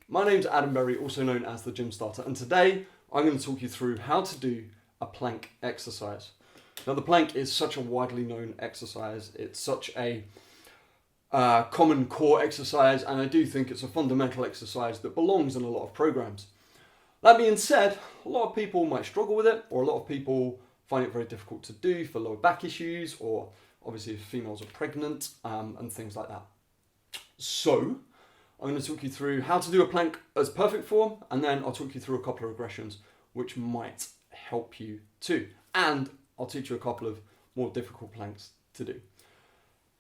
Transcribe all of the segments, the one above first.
My name's Adam Berry, also known as the Gym Starter, and today I'm going to talk you through how to do a plank exercise. Now, the plank is such a widely known exercise. It's such a common core exercise, and I do think it's a fundamental exercise that belongs in a lot of programs. That being said, a lot of people might struggle with it, or a lot of people find it very difficult to do for lower back issues, or obviously if females are pregnant and things like that. So I'm going to talk you through how to do a plank as perfect form, and then I'll talk you through a couple of regressions which might help you too. And I'll teach you a couple of more difficult planks to do.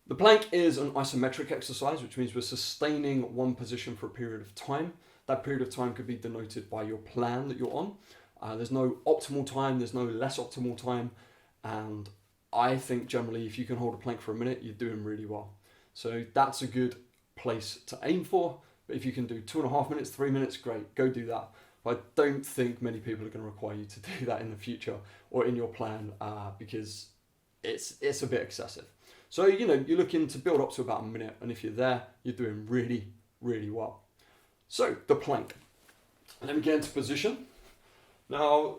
The plank is an isometric exercise, which means we're sustaining one position for a period of time. That period of time could be denoted by your plan that you're on. There's no optimal time, there's no less optimal time, and I think generally if you can hold a plank for a minute, you're doing really well. So that's a good place to aim for. But if you can do 2.5 minutes, 3 minutes, great, go do that. But I don't think many people are going to require you to do that in the future or in your plan because it's a bit excessive. So, you're looking to build up to about a minute, and if you're there, you're doing really, really well. So, the plank. And then we get into position. Now,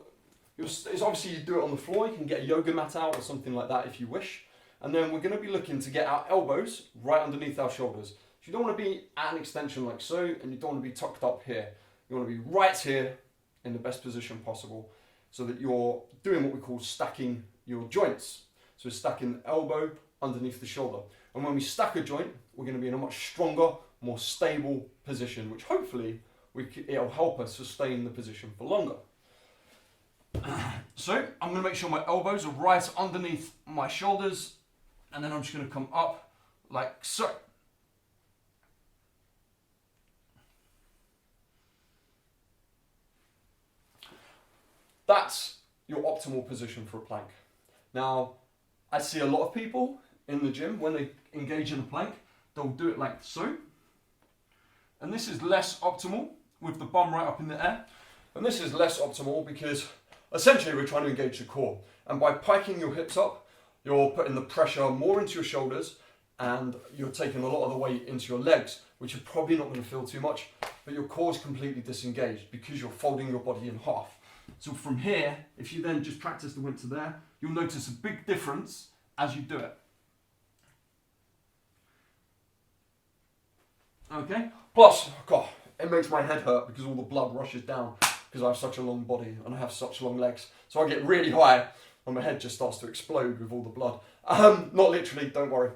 it's obviously you do it on the floor. You can get a yoga mat out or something like that if you wish. And then we're going to be looking to get our elbows right underneath our shoulders. So you don't want to be at an extension like so, and you don't want to be tucked up here. You want to be right here in the best position possible so that you're doing what we call stacking your joints. So we're stacking the elbow underneath the shoulder. And when we stack a joint, we're going to be in a much stronger, more stable position, which hopefully it'll help us sustain the position for longer. So I'm going to make sure my elbows are right underneath my shoulders, and then I'm just going to come up like so. That's your optimal position for a plank. Now, I see a lot of people in the gym, when they engage in a plank, they'll do it like so. And this is less optimal with the bum right up in the air. And this is less optimal because essentially we're trying to engage the core. And by piking your hips up, you're putting the pressure more into your shoulders and you're taking a lot of the weight into your legs, which you're probably not going to feel too much, but your core is completely disengaged because you're folding your body in half. So from here, if you then just practice the went to there, you'll notice a big difference as you do it. Okay? Plus, God, it makes my head hurt because all the blood rushes down because I have such a long body and I have such long legs. So I get really high and my head just starts to explode with all the blood. Not literally, don't worry.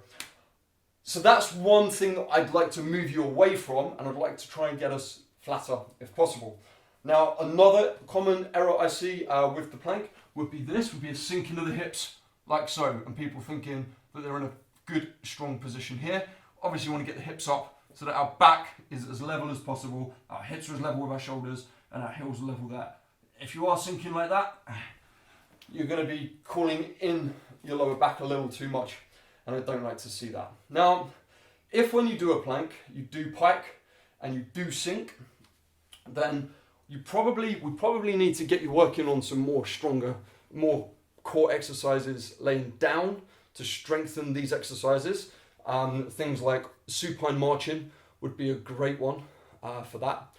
So that's one thing that I'd like to move you away from, and I'd like to try and get us flatter if possible. Now, another common error I see with the plank would be a sink into the hips, like so, and people thinking that they're in a good, strong position here. Obviously, you want to get the hips up so that our back is as level as possible, our hips are as level with our shoulders, and our heels are level there. If you are sinking like that, you're going to be calling in your lower back a little too much, and I don't like to see that. Now, if when you do a plank, you do pike and you do sink, then we probably need to get you working on some more core exercises laying down to strengthen these exercises. Things like supine marching would be a great one for that.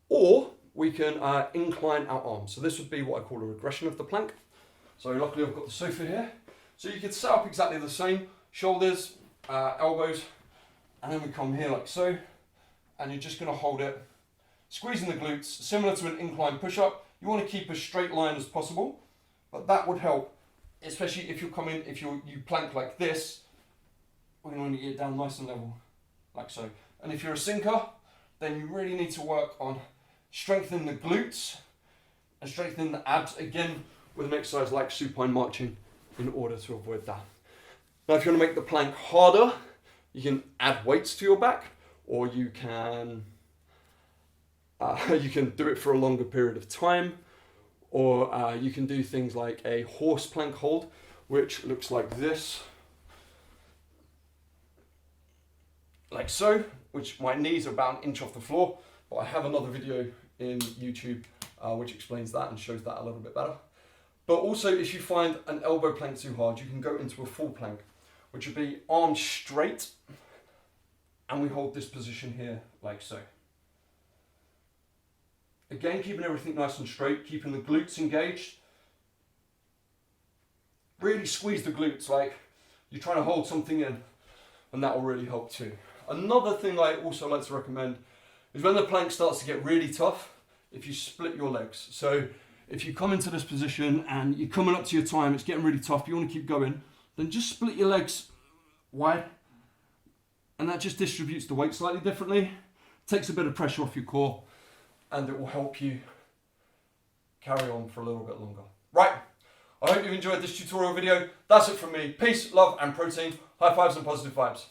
Or we can incline our arms. So this would be what I call a regression of the plank. So luckily I've got the sofa here. So you could set up exactly the same, shoulders, elbows, and then we come here like so, and you're just going to hold it, squeezing the glutes, similar to an incline push-up. You want to keep as straight line as possible, but that would help, especially if you plank like this. We're going to get it down nice and level, like so. And if you're a sinker, then you really need to work on strengthening the glutes and strengthening the abs, again, with an exercise like supine marching in order to avoid that. Now, if you want to make the plank harder, you can add weights to your back, or you can do it for a longer period of time, or you can do things like a horse plank hold, which looks like this. Like so, which my knees are about 1 inch off the floor, but I have another video in YouTube which explains that and shows that a little bit better. But also, if you find an elbow plank too hard, you can go into a full plank, which would be arms straight, and we hold this position here like so. Again, keeping everything nice and straight, keeping the glutes engaged. Really squeeze the glutes like you're trying to hold something in, and that will really help too. Another thing I also like to recommend is when the plank starts to get really tough, if you split your legs. So if you come into this position and you're coming up to your time, it's getting really tough, you want to keep going, then just split your legs wide, and that just distributes the weight slightly differently, takes a bit of pressure off your core, and it will help you carry on for a little bit longer. Right, I hope you've enjoyed this tutorial video. That's it from me. Peace, love, and protein. High fives and positive vibes.